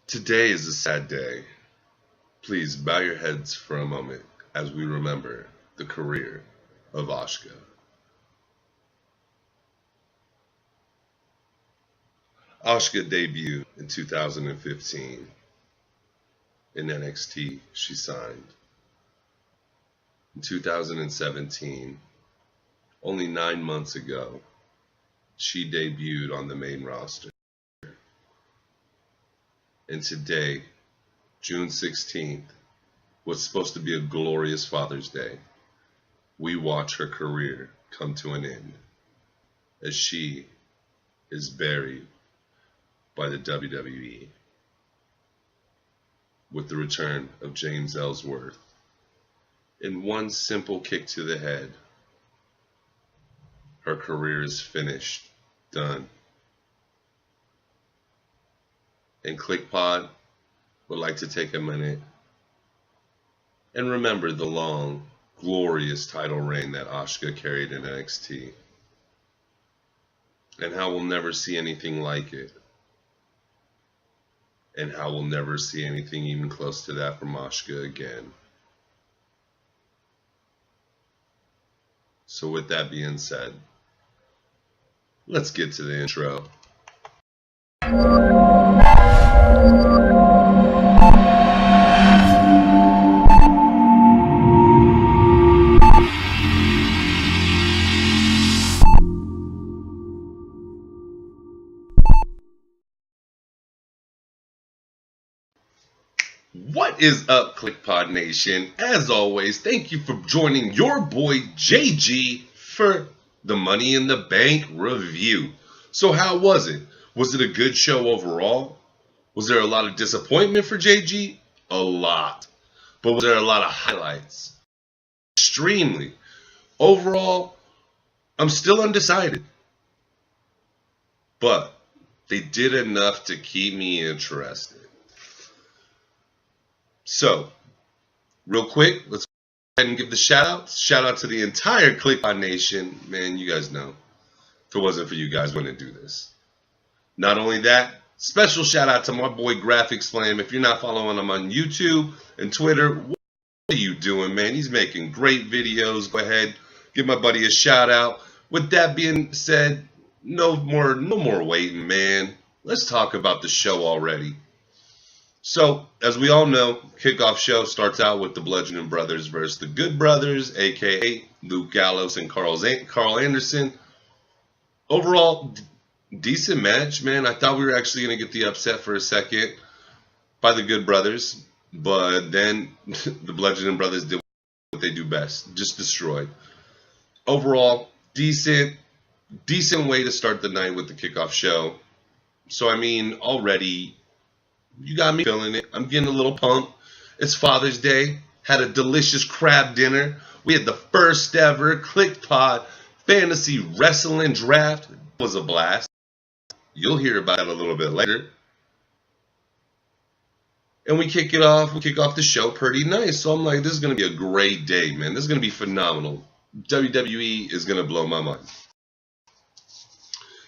Today is a sad day. Please bow your heads for a moment as we remember the career of Asuka. Asuka debuted in 2015. In NXT, she signed. In 2017, only 9 months ago, she debuted on the main roster. And today, June 16th, was supposed to be a glorious Father's Day. We watch her career come to an end as she is buried by the WWE. With the return of James Ellsworth in one simple kick to the head, her career is finished, done. And ClickPod would like to take a minute and remember the long, glorious title reign that Asuka carried in NXT, and how we'll never see anything like it, and how we'll never see anything even close to that from Asuka again. So with that being said, let's get to the intro. What is up, ClickPod Nation? As always, thank you for joining your boy JG for the Money in the Bank review. So how was it? Was it a good show overall? Was there a lot of disappointment for JG? A lot. But was there a lot of highlights? Extremely. Overall, I'm still undecided. But they did enough to keep me interested. So, real quick, let's go ahead and give the shout outs. Shout out to the entire ClickPod Nation. Man, you guys know, if it wasn't for you guys, we wouldn't do this. Not only that, special shout out to my boy Graphics Flame. If you're not following him on YouTube and Twitter, what are you doing, man? He's making great videos. Go ahead, give my buddy a shout out. With that being said, no more waiting, man. Let's talk about the show already. So, as we all know, kickoff show starts out with the Bludgeoning Brothers versus the Good Brothers, aka Luke Gallows and Carl Anderson. Overall, decent match, man. I thought we were actually going to get the upset for a second by the Good Brothers, but then the Bludgeoning Brothers did what they do best, just destroyed. Overall, decent way to start the night with the kickoff show. So, I mean, already, you got me feeling it. I'm getting a little pumped. It's Father's Day. Had a delicious crab dinner. We had the first ever ClickPod Fantasy Wrestling Draft. It was a blast. You'll hear about it a little bit later. And we kick off the show pretty nice. So I'm like, this is going to be a great day, man. This is going to be phenomenal. WWE is going to blow my mind.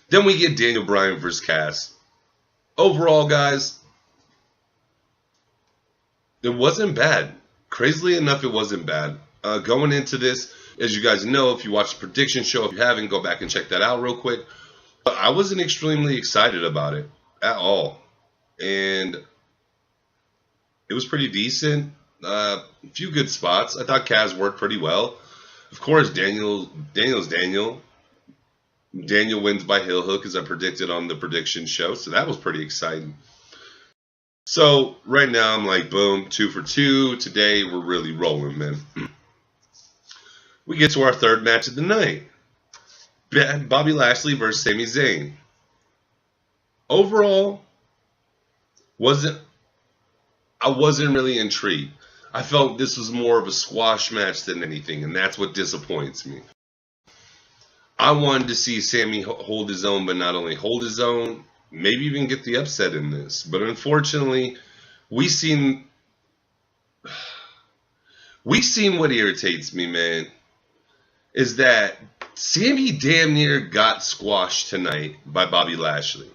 Then we get Daniel Bryan versus Cass. Overall, guys, it wasn't bad. Crazily enough, it wasn't bad. Going into this, as you guys know, if you watch the prediction show, if you haven't, go back and check that out real quick. But I wasn't extremely excited about it at all. And it was pretty decent. A few good spots. I thought Kaz worked pretty well. Of course, Daniel's Daniel. Daniel wins by heel hook, as I predicted on the prediction show. So that was pretty exciting. So, right now, I'm like, boom, 2 for 2. Today, we're really rolling, man. We get to our third match of the night. Bobby Lashley versus Sami Zayn. Overall, I wasn't really intrigued. I felt this was more of a squash match than anything, and that's what disappoints me. I wanted to see Sami hold his own, but not only hold his own, maybe even get the upset in this. But unfortunately, we seen what irritates me, man, is that Sami damn near got squashed tonight by Bobby Lashley.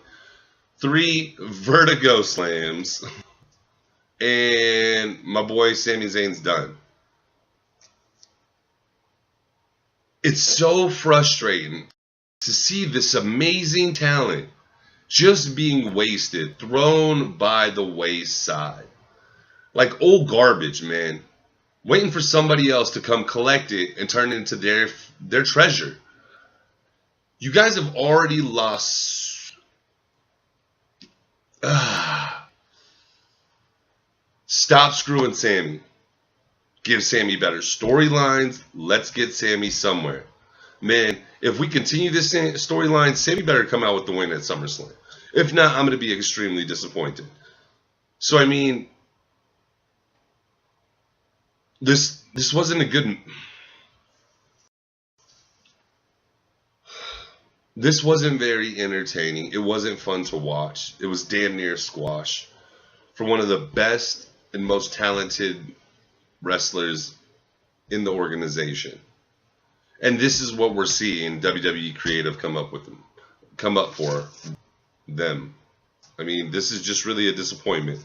3 vertigo slams, and my boy Sami Zayn's done. It's so frustrating to see this amazing talent just being wasted, thrown by the wayside. Like old garbage, man. Waiting for somebody else to come collect it and turn it into their treasure. You guys have already lost. Stop screwing Sammy. Give Sammy better storylines. Let's get Sammy somewhere. Man, if we continue this storyline, Sammy better come out with the win at SummerSlam. If not, I'm going to be extremely disappointed. So, I mean, this wasn't a good... This wasn't very entertaining. It wasn't fun to watch. It was damn near squash for one of the best and most talented wrestlers in the organization. And this is what we're seeing WWE Creative come up for them. I mean, this is just really a disappointment.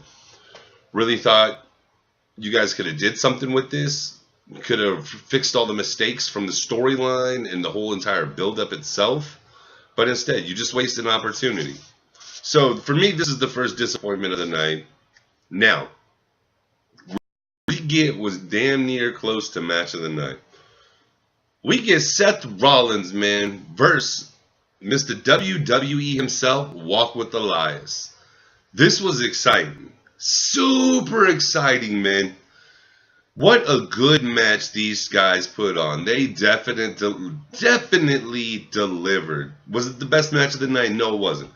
Really thought you guys could have did something with this. Could have fixed all the mistakes from the storyline and the whole entire build-up itself. But instead, you just wasted an opportunity. So, for me, this is the first disappointment of the night. Now, was damn near close to match of the night. We get Seth Rollins, man, versus Mr. WWE himself, Walk with Elias. This was exciting. Super exciting, man. What a good match these guys put on. They definitely delivered. Was it the best match of the night? No, it wasn't.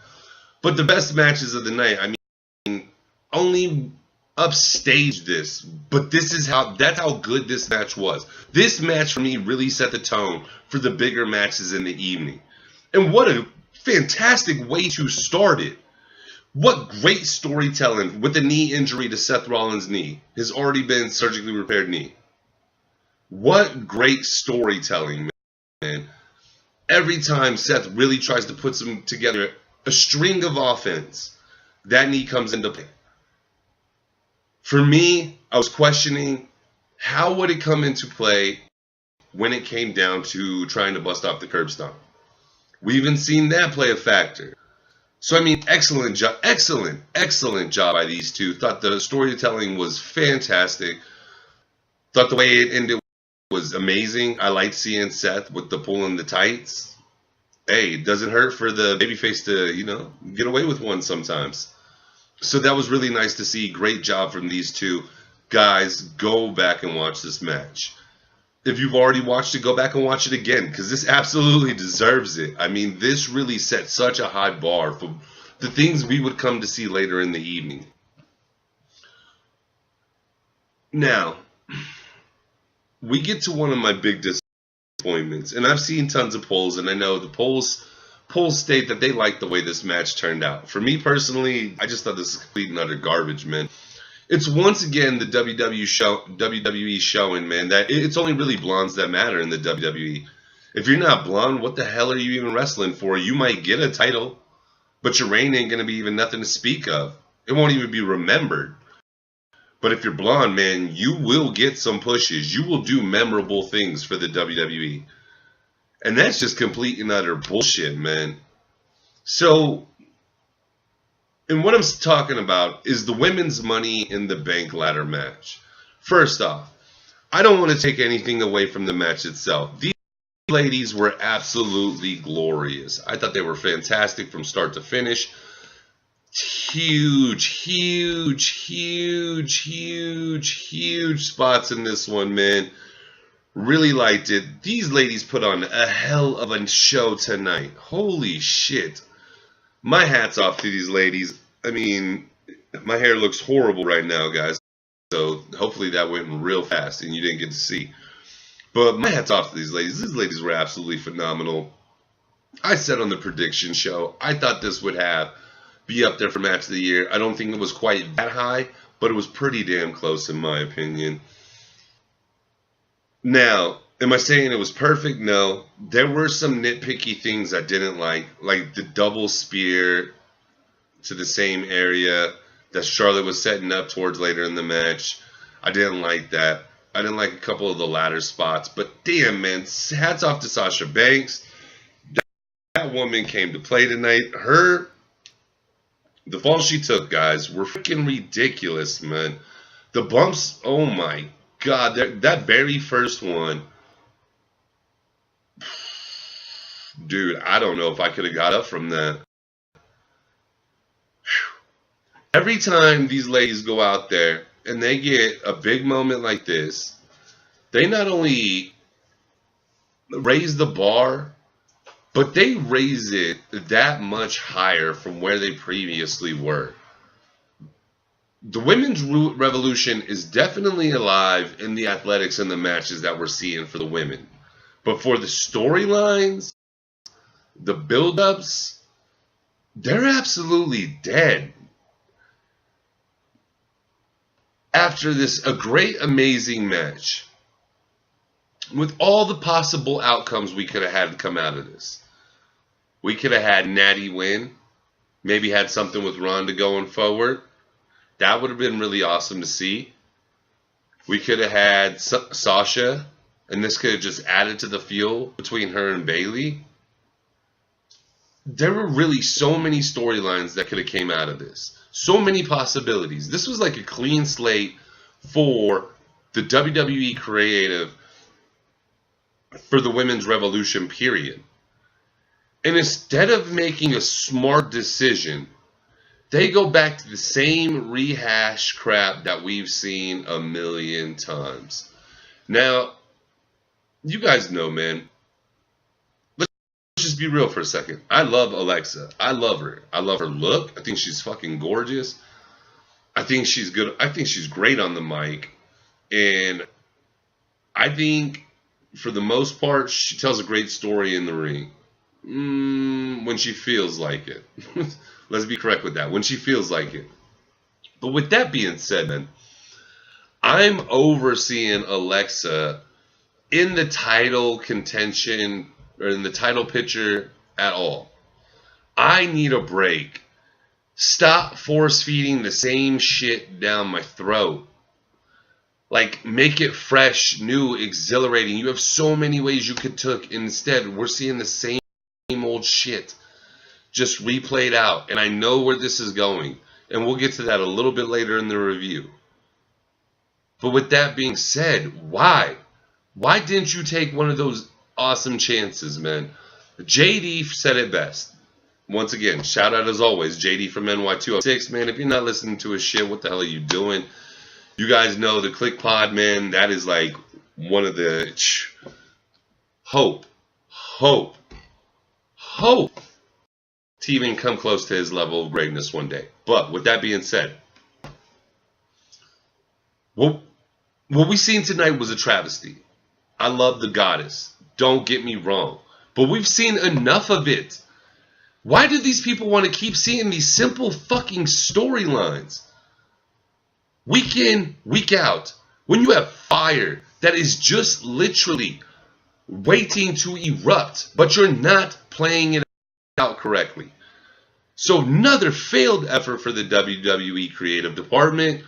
But the best matches of the night, I mean, only upstaged this, but that's how good this match was. This match for me really set the tone for the bigger matches in the evening. And what a fantastic way to start it. What great storytelling with the knee injury to Seth Rollins' knee. Has already been surgically repaired knee. What great storytelling, man. Every time Seth really tries to put together a string of offense, that knee comes into play. For me, I was questioning how would it come into play when it came down to trying to bust off the curb stomp. We even seen that play a factor. So, I mean, excellent job by these two. Thought the storytelling was fantastic. Thought the way it ended was amazing. I liked seeing Seth with the pulling the tights. Hey, it doesn't hurt for the babyface to, get away with one sometimes. So that was really nice to see. Great job from these two. Guys, go back and watch this match. If you've already watched it, go back and watch it again, because this absolutely deserves it. I mean, this really set such a high bar for the things we would come to see later in the evening. Now, we get to one of my big disappointments, and I've seen tons of polls, and I know the polls state that they like the way this match turned out. For me personally, I just thought this was complete and utter garbage, man. It's once again the WWE showing, man, that it's only really blondes that matter in the WWE. If you're not blonde, what the hell are you even wrestling for? You might get a title, but your reign ain't going to be even nothing to speak of. It won't even be remembered. But if you're blonde, man, you will get some pushes. You will do memorable things for the WWE. And that's just complete and utter bullshit, man. So, and what I'm talking about is the women's Money in the Bank ladder match. First off, I don't want to take anything away from the match itself. These ladies were absolutely glorious. I thought they were fantastic from start to finish. Huge spots in this one, man. Really liked it. These ladies put on a hell of a show tonight. Holy shit. My hat's off to these ladies. I mean, my hair looks horrible right now, guys. So hopefully that went be real fast and you didn't get to see. But my hat's off to these ladies. These ladies were absolutely phenomenal. I said on the prediction show, I thought this would be up there for match of the year. I don't think it was quite that high, but it was pretty damn close in my opinion. Now, am I saying it was perfect? No. There were some nitpicky things I didn't like the double spear to the same area that Charlotte was setting up towards later in the match. I didn't like that. I didn't like a couple of the ladder spots. But damn, man, hats off to Sasha Banks. That woman came to play tonight. The falls she took, guys, were freaking ridiculous, man. The bumps, oh my God, that very first one, dude, I don't know if I could have got up from that. Every time these ladies go out there and they get a big moment like this, they not only raise the bar, but they raise it that much higher from where they previously were. The women's revolution is definitely alive in the athletics and the matches that we're seeing for the women. But for the storylines, the build-ups, they're absolutely dead. After a great, amazing match, with all the possible outcomes we could have had come out of this. We could have had Natty win, maybe had something with Ronda going forward. That would have been really awesome to see. We could have had Sasha, and this could have just added to the fuel between her and Bayley. There were really so many storylines that could have came out of this. So many possibilities. This was like a clean slate for the WWE creative for the women's revolution, period. And instead of making a smart decision, they go back to the same rehash crap that we've seen a million times. Now, you guys know, man. Let's just be real for a second. I love Alexa. I love her. I love her look. I think she's fucking gorgeous. I think she's good. I think she's great on the mic. And I think, for the most part, she tells a great story in the ring. When she feels like it. Let's be correct with that. When she feels like it. But with that being said, man, I'm overseeing Alexa in the title contention or in the title picture at all. I need a break. Stop force feeding the same shit down my throat. Like, make it fresh, new, exhilarating. You have so many ways you could took. Instead, we're seeing the same old shit just replayed out. And I know where this is going. And we'll get to that a little bit later in the review. But with that being said, why? Why didn't you take one of those awesome chances, man? JD said it best. Once again, shout out as always, JD from NY206. Man, if you're not listening to his shit, what the hell are you doing? You guys know the Click Pod, man. That is like one of the hope to even come close to his level of greatness one day. But with that being said, what we seen tonight was a travesty. I love the goddess. Don't get me wrong. But we've seen enough of it. Why do these people want to keep seeing these simple fucking storylines? Week in, week out. When you have fire that is just literally waiting to erupt, but you're not playing it out correctly. So another failed effort for the WWE creative department.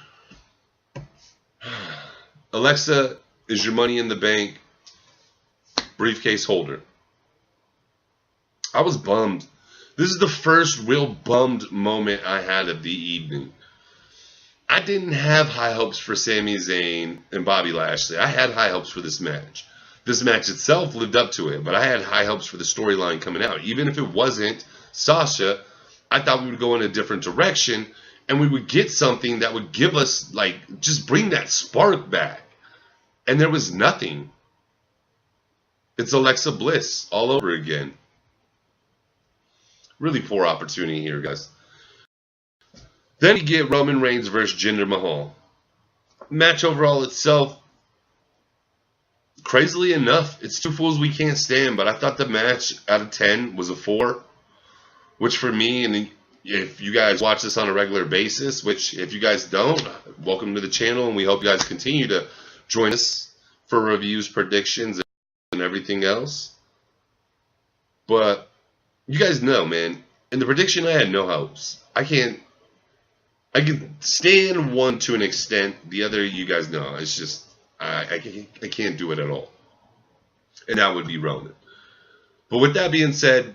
Alexa is your money in the bank briefcase holder. I was bummed. This is the first real bummed moment I had of the evening. I didn't have high hopes for Sami Zayn and Bobby Lashley. I had high hopes for this match. This match itself lived up to it, but I had high hopes for the storyline coming out. Even if it wasn't Sasha, I thought we would go in a different direction and we would get something that would give us, like, just bring that spark back. And there was nothing. It's Alexa Bliss all over again. Really poor opportunity here, guys. Then we get Roman Reigns versus Jinder Mahal. Match overall itself, crazily enough, it's two fools we can't stand, but I thought the match out of 10 was a 4, which for me, and if you guys watch this on a regular basis, which if you guys don't, welcome to the channel, and we hope you guys continue to join us for reviews, predictions, and everything else. But you guys know, man, in the prediction I had no hopes. I can stand one to an extent. The other, you guys know, it's just I can't do it at all. And that would be Roman. But with that being said,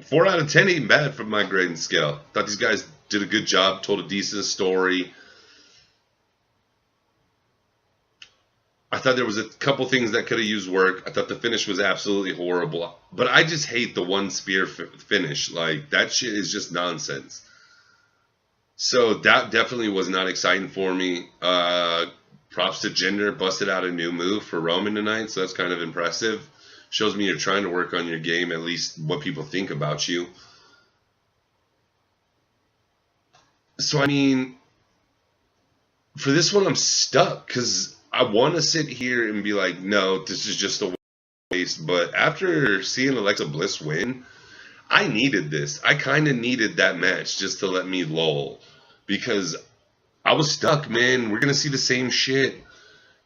4 out of 10 ain't bad from my grading scale. Thought these guys did a good job, told a decent story. I thought there was a couple things that could have used work. I thought the finish was absolutely horrible. But I just hate the one spear finish. Like, that shit is just nonsense. So that definitely was not exciting for me. Props to Jinder, busted out a new move for Roman tonight, so that's kind of impressive. Shows me you're trying to work on your game, at least what people think about you. So, I mean, for this one, I'm stuck, because I want to sit here and be like, no, this is just a waste. But after seeing Alexa Bliss win, I needed this. I kind of needed that match just to let me lull. Because I was stuck, man. We're going to see the same shit.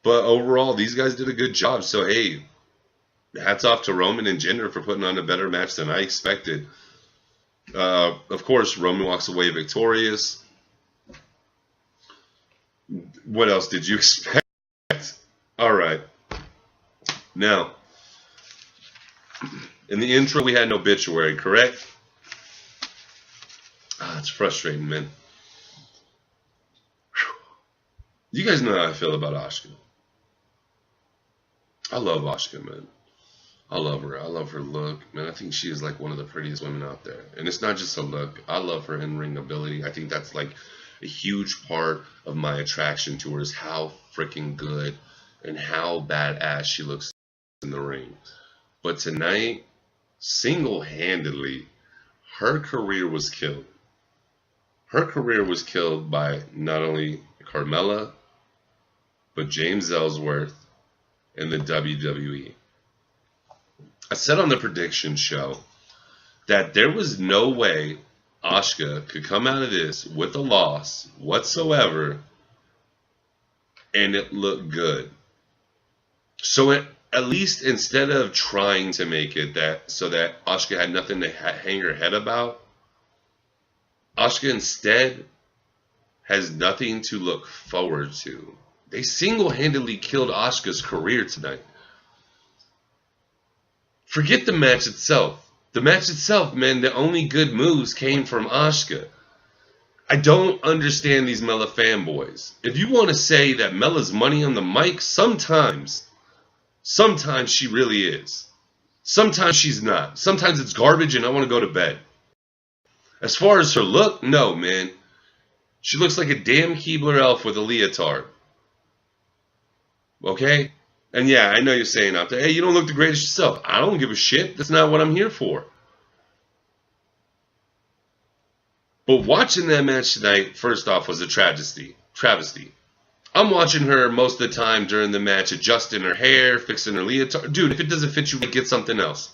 But overall, these guys did a good job. So, hey, hats off to Roman and Jinder for putting on a better match than I expected. Of course, Roman walks away victorious. What else did you expect? All right. Now, in the intro, we had an obituary, correct? It's frustrating, man. You guys know how I feel about Asuka. I love Asuka, man. I love her. I love her look. Man, I think she is like one of the prettiest women out there. And it's not just a look. I love her in-ring ability. I think that's like a huge part of my attraction to her is how freaking good and how badass she looks in the ring. But tonight, single-handedly, her career was killed. Her career was killed by not only Carmella, but James Ellsworth and the WWE. I said on the prediction show that there was no way Asuka could come out of this with a loss whatsoever and it looked good. So at least instead of trying to make it that so that Asuka had nothing to hang her head about, Asuka instead has nothing to look forward to. They single-handedly killed Asuka's career tonight. Forget the match itself. The match itself, man, the only good moves came from Asuka. I don't understand these Mella fanboys. If you want to say that Mella's money on the mic, sometimes she really is. Sometimes she's not. Sometimes it's garbage and I want to go to bed. As far as her look, no, man. She looks like a damn Keebler elf with a leotard. Okay? And yeah, I know you're saying out there, hey, you don't look the greatest yourself. I don't give a shit. That's not what I'm here for. But watching that match tonight, first off, was a travesty. I'm watching her most of the time during the match, adjusting her hair, fixing her leotard. Dude, if it doesn't fit you, get something else.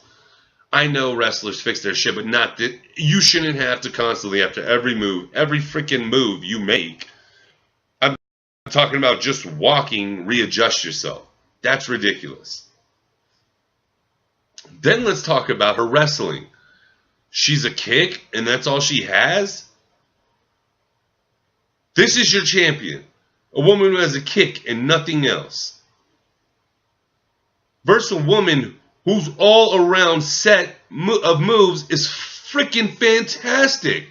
I know wrestlers fix their shit, but not that. You shouldn't have to constantly, after every move, every freaking move you make, I'm talking about just walking, readjust yourself. That's ridiculous. Then let's talk about her wrestling. She's a kick, and that's all she has? This is your champion. A woman who has a kick and nothing else. Versus a woman whose all-around set of moves is freaking fantastic.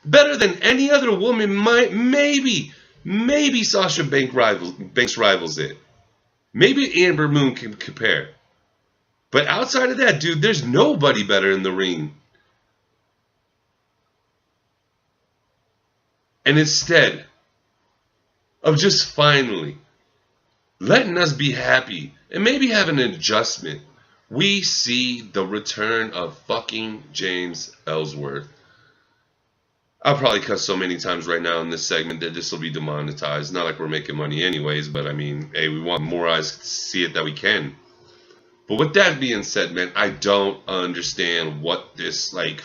Better than any other woman might, maybe Sasha Banks rivals it. Maybe Amber Moon can compare. But outside of that, dude, there's nobody better in the ring. And instead of just finally letting us be happy and maybe having an adjustment, we see the return of fucking James Ellsworth. I'll probably cuss so many times right now in this segment that this will be demonetized. Not like we're making money anyways, but I mean, hey, we want more eyes to see it that we can. But with that being said, man, I don't understand what this, like,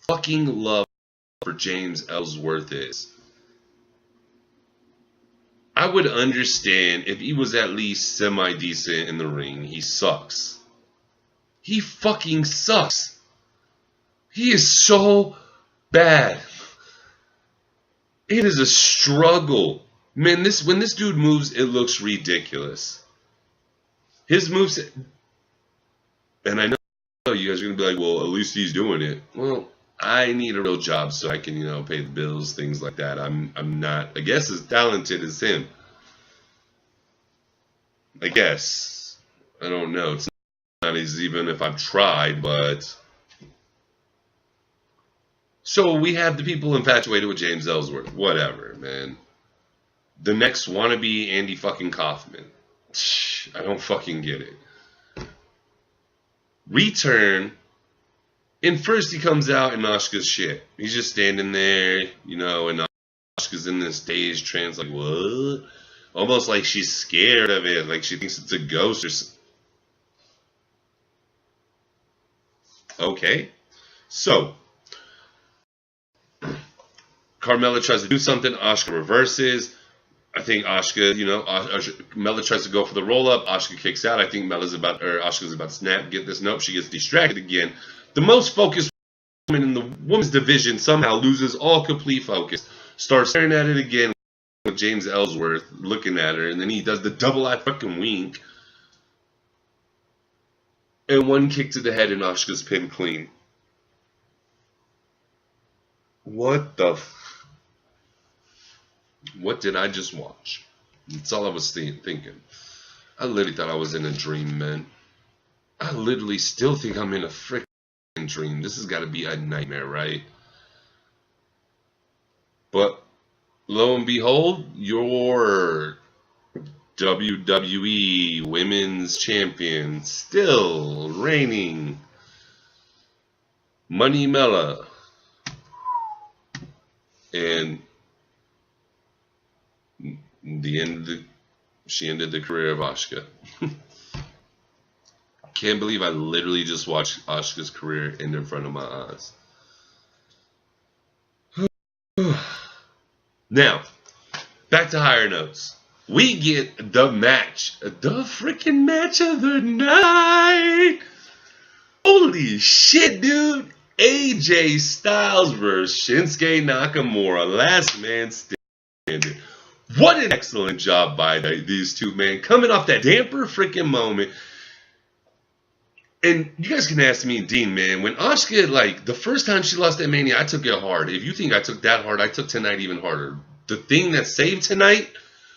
fucking love for James Ellsworth is. I would understand if he was at least semi-decent in the ring. He sucks. He fucking sucks. He is so bad. It is a struggle. Man, when this dude moves, it looks ridiculous. His moves, and I know you guys are going to be like, well, at least he's doing it. Well, I need a real job so I can, pay the bills, things like that. I'm not, I guess, as talented as him. I guess. I don't know. It's not as even if I've tried, but... So we have the people infatuated with James Ellsworth. Whatever, man. The next wannabe Andy fucking Kaufman. I don't fucking get it. Return. And first he comes out in Asuka's shit. He's just standing there, and Asuka's in this dazed trance, like, what? Almost like she's scared of it, like she thinks it's a ghost or something. Okay. So, Carmella tries to do something, Asuka reverses. I think Mella tries to go for the roll-up. Asuka kicks out. I think Asuka's about to snap. Get this? Nope, she gets distracted again. The most focused woman in the women's division somehow loses all complete focus. Starts staring at it again with James Ellsworth looking at her, and then he does the double-eye fucking wink. And one kick to the head, and Asuka's pinned clean. What the What did I just watch? That's all I was thinking. I literally thought I was in a dream, man. I literally still think I'm in a freaking dream. This has got to be a nightmare, right? But lo and behold, your WWE Women's Champion, still reigning, Money Mella. And she ended the career of Asuka. Can't believe I literally just watched Asuka's career end in front of my eyes. Now, back to higher notes. We get the match. The freaking match of the night. Holy shit, dude. AJ Styles versus Shinsuke Nakamura. Last man standing. What an excellent job by these two, man. Coming off that damper freaking moment. And you guys can ask me, Dean, man, when Asuka, the first time she lost that Mania, I took it hard. If you think I took that hard, I took tonight even harder. The thing that saved tonight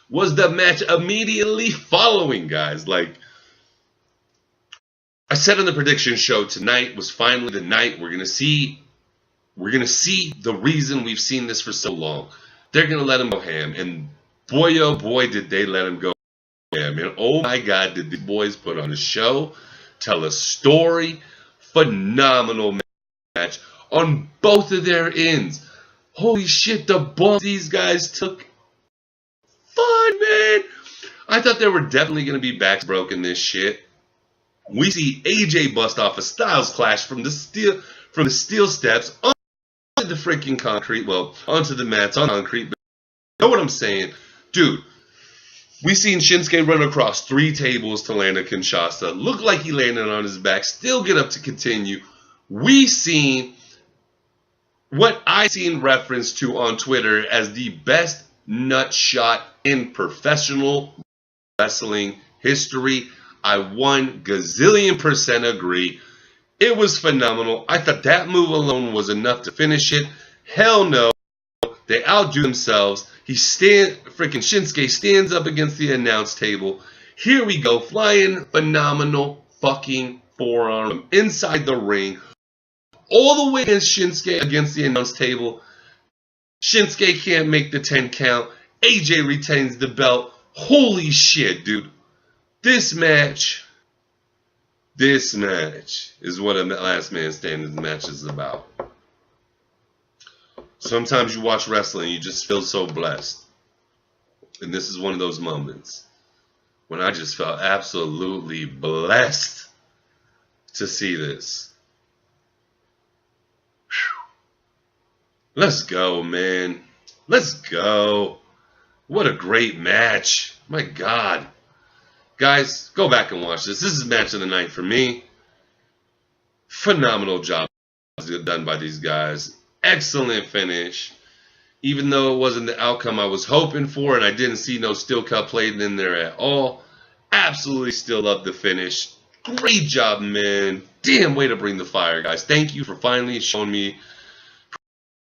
was the match immediately following, guys. I said on the prediction show, tonight was finally the night we're gonna see the reason we've seen this for so long. They're gonna let him go ham, and boy oh boy did they let him go ham. And oh my god, did the boys put on a show, tell a story, phenomenal match on both of their ends. Holy shit, the bump these guys took. Fun, man. I thought there were definitely gonna be backs broken this shit. We see AJ bust off a Styles clash from the steel steps onto the freaking concrete. Well, onto the mats on concrete. But you know what I'm saying, dude? We seen Shinsuke run across 3 tables to land a Kinshasa. Look like he landed on his back. Still get up to continue. We seen what I seen referenced to on Twitter as the best nut shot in professional wrestling history. I 1,000,000% agree. It was phenomenal. I thought that move alone was enough to finish it. Hell no. They outdo themselves. Freaking Shinsuke stands up against the announce table. Here we go. Flying phenomenal fucking forearm inside the ring. All the way against Shinsuke against the announce table. Shinsuke can't make the 10 count. AJ retains the belt. Holy shit, dude. This match is what a last man standing match is about. Sometimes you watch wrestling, you just feel so blessed. And this is one of those moments when I just felt absolutely blessed to see this. Whew. Let's go, man. Let's go. What a great match. My God. Guys, go back and watch this. This is match of the night for me. Phenomenal job done by these guys. Excellent finish. Even though it wasn't the outcome I was hoping for, and I didn't see no steel cut played in there at all. Absolutely still love the finish. Great job, man. Damn way to bring the fire, guys. Thank you for finally showing me,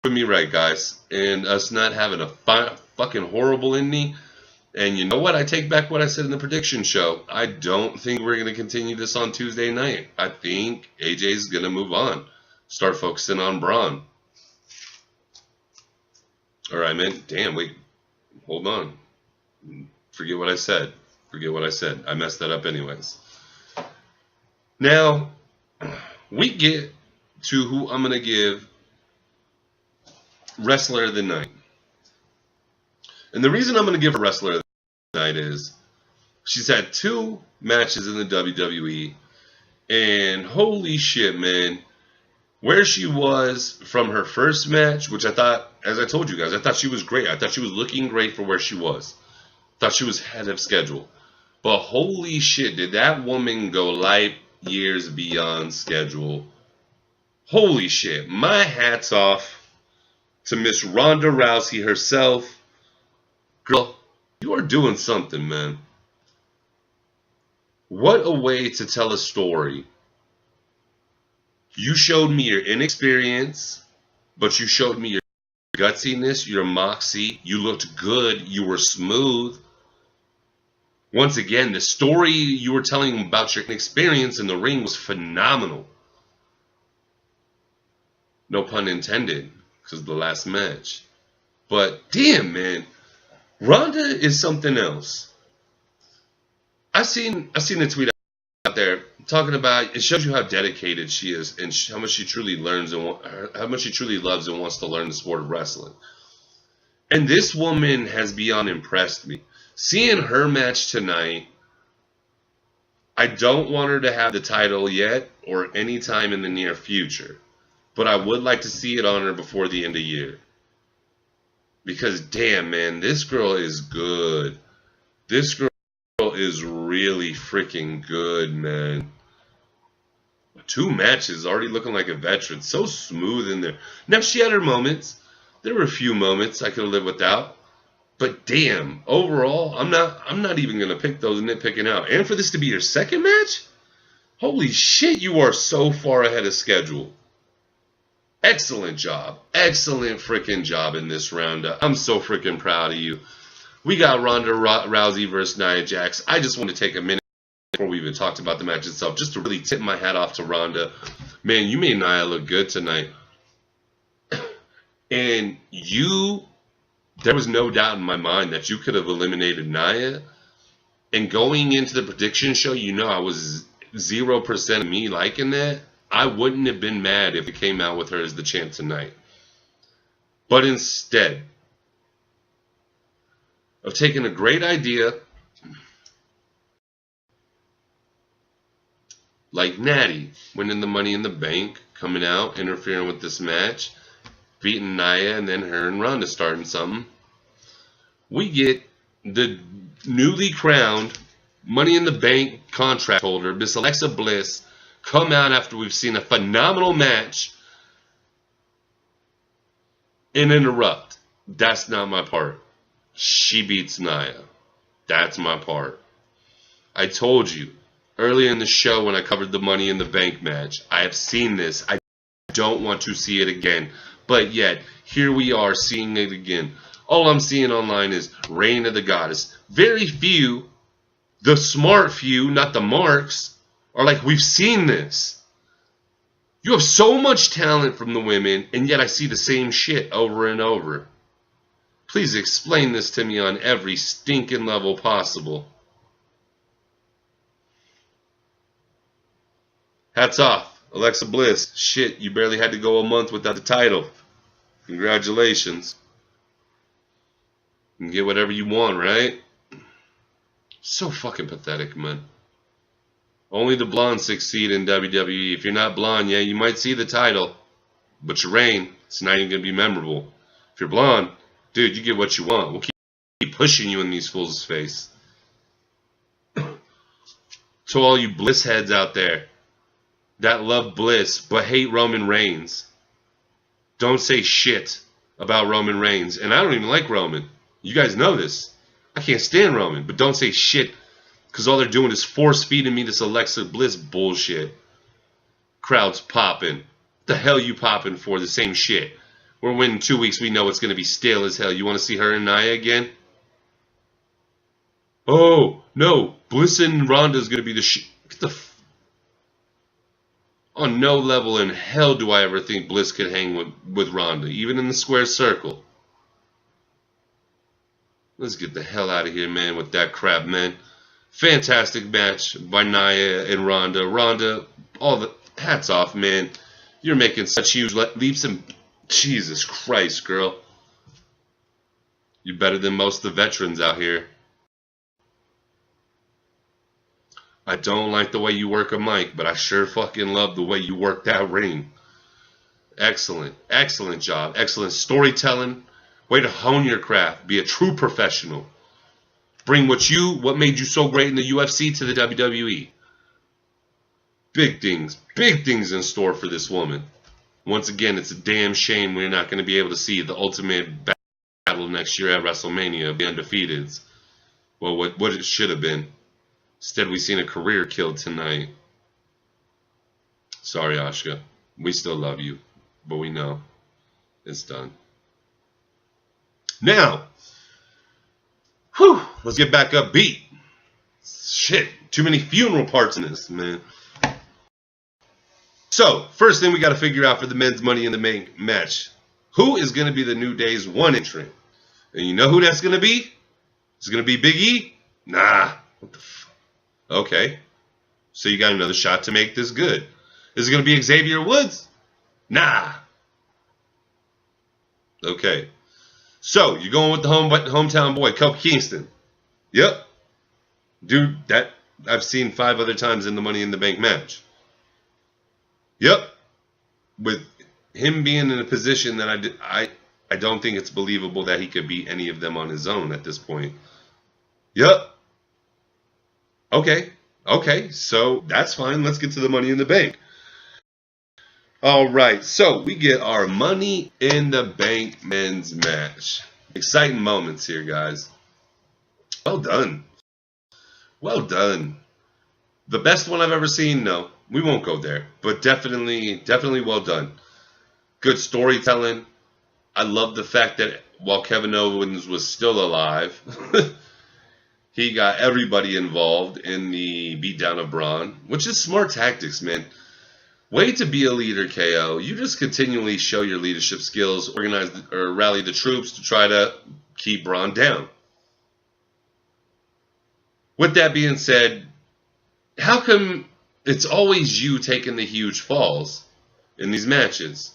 putting me right, guys. And us not having a fucking horrible ending. And you know what? I take back what I said in the prediction show. I don't think we're going to continue this on Tuesday night. I think AJ's going to move on. Start focusing on Braun. Alright, man. Damn, wait. Hold on. Forget what I said. I messed that up anyways. Now, we get to who I'm going to give Wrestler of the Night. And the reason I'm going to give her Wrestler of the Night is she's had 2 matches in the WWE. And holy shit, man. Where she was from her first match, which I thought, as I told you guys, I thought she was great. I thought she was looking great for where she was. Thought she was ahead of schedule. But holy shit, did that woman go light years beyond schedule. Holy shit. My hat's off to Miss Ronda Rousey herself. Girl, you are doing something, man. What a way to tell a story. You showed me your inexperience, but you showed me your gutsiness, your moxie. You looked good. You were smooth. Once again, the story you were telling about your experience in the ring was phenomenal. No pun intended, because of the last match. But damn, man, Ronda is something else. I seen a tweet out there talking about, it shows you how dedicated she is and how much she truly learns and how much she truly loves and wants to learn the sport of wrestling. And this woman has beyond impressed me. Seeing her match tonight, I don't want her to have the title yet or any time in the near future, but I would like to see it on her before the end of the year. Because damn, man, this girl is good. This girl is really freaking good, man. 2 matches, already looking like a veteran. So smooth in there. Now, she had her moments. There were a few moments I could have lived without. But damn, overall, I'm not even going to pick those nitpicking out. And for this to be your second match? Holy shit, you are so far ahead of schedule. Excellent job. Excellent freaking job in this round. I'm so freaking proud of you. We got Ronda Rousey versus Nia Jax. I just want to take a minute before we even talked about the match itself, just to really tip my hat off to Ronda. Man, you made Nia look good tonight. And there was no doubt in my mind that you could have eliminated Nia. And going into the prediction show, you know I was 0% of me liking that. I wouldn't have been mad if it came out with her as the champ tonight. But instead of taking a great idea like Natty winning the Money in the Bank, coming out, interfering with this match, beating Nia, and then her and Ronda starting something, we get the newly crowned Money in the Bank contract holder, Miss Alexa Bliss, come out after we've seen a phenomenal match and interrupt. That's not my part. She beats Nia. That's my part. I told you earlier in the show when I covered the Money in the Bank match, I have seen this. I don't want to see it again. But yet, here we are seeing it again. All I'm seeing online is Reign of the Goddess. Very few, the smart few, not the marks, are like, we've seen this. You have so much talent from the women, and yet I see the same shit over and over. Please explain this to me on every stinking level possible. Hats off, Alexa Bliss. Shit, you barely had to go a month without the title. Congratulations. You can get whatever you want, right? So fucking pathetic, man. Only the blondes succeed in WWE. If you're not blonde, yeah, you might see the title, but your reign, it's not even going to be memorable. If you're blonde, dude, you get what you want. We'll keep pushing you in these fools' face. To all you Bliss heads out there that love Bliss but hate Roman Reigns, Don't say shit about Roman Reigns. And I don't even like Roman. You guys know this. I can't stand Roman. But don't say shit, because all they're doing is force-feeding me this Alexa Bliss bullshit. Crowd's popping. What the hell you popping for? The same shit. We're winning 2 weeks. We know it's going to be stale as hell. You want to see her and Nia again? Oh, no. Bliss and Ronda is going to be the shit. Get the on no level in hell do I ever think Bliss could hang with Ronda, even in the square circle. Let's get the hell out of here, man, with that crap, man. Fantastic match by Nia and Ronda. Ronda, all the hats off, man. You're making such huge leaps and Jesus Christ, girl. You're better than most of the veterans out here. I don't like the way you work a mic, but I sure fucking love the way you work that ring. Excellent. Excellent job. Excellent storytelling. Way to hone your craft. Be a true professional. Bring what made you so great in the UFC to the WWE. Big things in store for this woman. Once again, it's a damn shame we're not going to be able to see the ultimate battle next year at WrestleMania of the Undefeateds. Well, what it should have been. Instead, we've seen a career killed tonight. Sorry, Asuka. We still love you, but we know it's done. Now, let's get back upbeat. Shit, too many funeral parts in this, man. So, first thing we got to figure out for the men's Money in the Bank match. Who is going to be the New Day's one entrant? And you know who that's going to be? It's going to be Big E? Nah. What the fuck? Okay. So you got another shot to make this good. Is it going to be Xavier Woods? Nah. Okay. So, you're going with the hometown boy, Kofi Kingston. Yep. Dude, that I've seen 5 other times in the Money in the Bank match. Yep. With him being in a position that I don't think it's believable that he could beat any of them on his own at this point. Yep. Okay, so that's fine. Let's get to the Money in the Bank. All right, so we get our Money in the Bank men's match. Exciting moments here, guys. Well done. Well done. The best one I've ever seen? No, we won't go there. But definitely well done. Good storytelling. I love the fact that while Kevin Owens was still alive, he got everybody involved in the beatdown of Braun, which is smart tactics, man. Way to be a leader, KO. You just continually show your leadership skills, organize or rally the troops to try to keep Braun down. With that being said, how come it's always you taking the huge falls in these matches?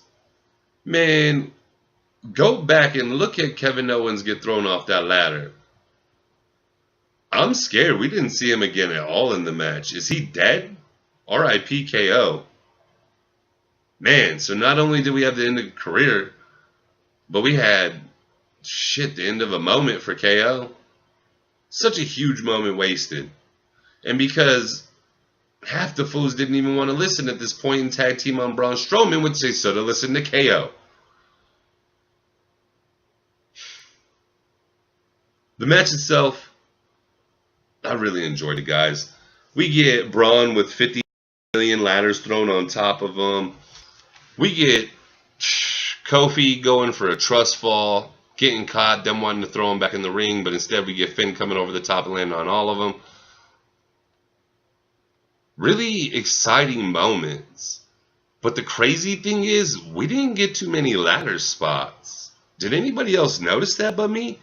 Man, go back and look at Kevin Owens get thrown off that ladder. I'm scared. We didn't see him again at all in the match. Is he dead? R.I.P. KO. Man, so not only did we have the end of the career, but we had, the end of a moment for KO. Such a huge moment wasted. And because half the fools didn't even want to listen at this point and tag team on Braun Strowman, which they should have listened to KO. The match itself, I really enjoyed it, guys. We get Braun with 50 million ladders thrown on top of him. We get Kofi going for a trust fall, getting caught, them wanting to throw him back in the ring, but instead we get Finn coming over the top and landing on all of them. Really exciting moments. But the crazy thing is, we didn't get too many ladder spots. Did anybody else notice that but me?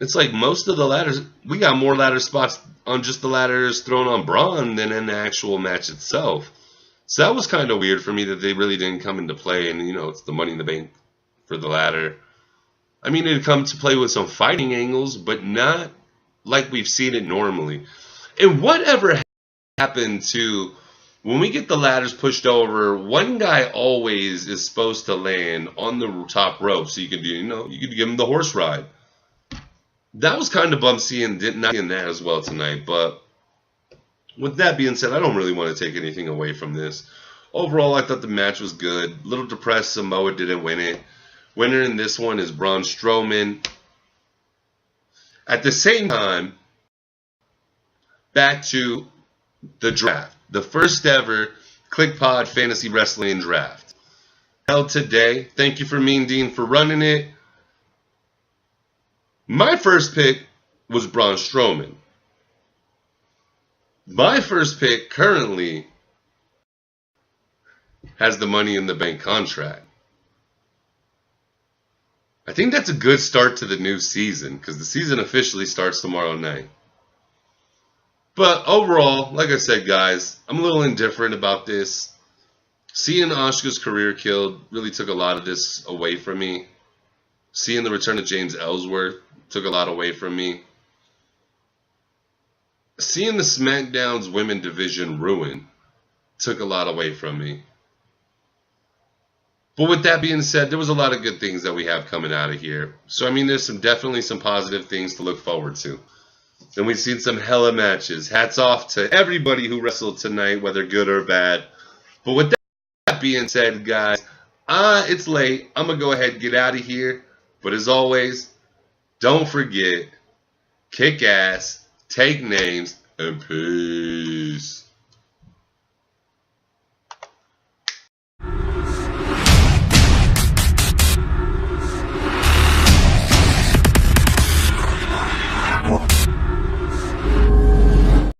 It's like most of the ladders, we got more ladder spots on just the ladders thrown on Braun than in the actual match itself. So that was kind of weird for me that they really didn't come into play. And, it's the Money in the Bank for the ladder. I mean, it'd come to play with some fighting angles, but not like we've seen it normally. And whatever happened to when we get the ladders pushed over, one guy always is supposed to land on the top rope so you could do, you could give him the horse ride. That was kind of bummed not seeing that as well tonight. But with that being said, I don't really want to take anything away from this. Overall, I thought the match was good. A little depressed Samoa didn't win it. Winner in this one is Braun Strowman. At the same time, back to the draft. The first ever ClickPod Fantasy Wrestling Draft. Held today. Thank you for Mean Dean for running it. My first pick was Braun Strowman. My first pick currently has the Money in the Bank contract. I think that's a good start to the new season because the season officially starts tomorrow night. But overall, like I said, guys, I'm a little indifferent about this. Seeing Asuka's career killed really took a lot of this away from me. Seeing the return of James Ellsworth took a lot away from me. Seeing the SmackDown's women division ruin took a lot away from me. But with that being said, there was a lot of good things that we have coming out of here. So, I mean, there's definitely some positive things to look forward to. And we've seen some hella matches. Hats off to everybody who wrestled tonight, whether good or bad. But with that being said, guys, it's late. I'm going to go ahead and get out of here. But as always, don't forget, kick ass, take names, and peace.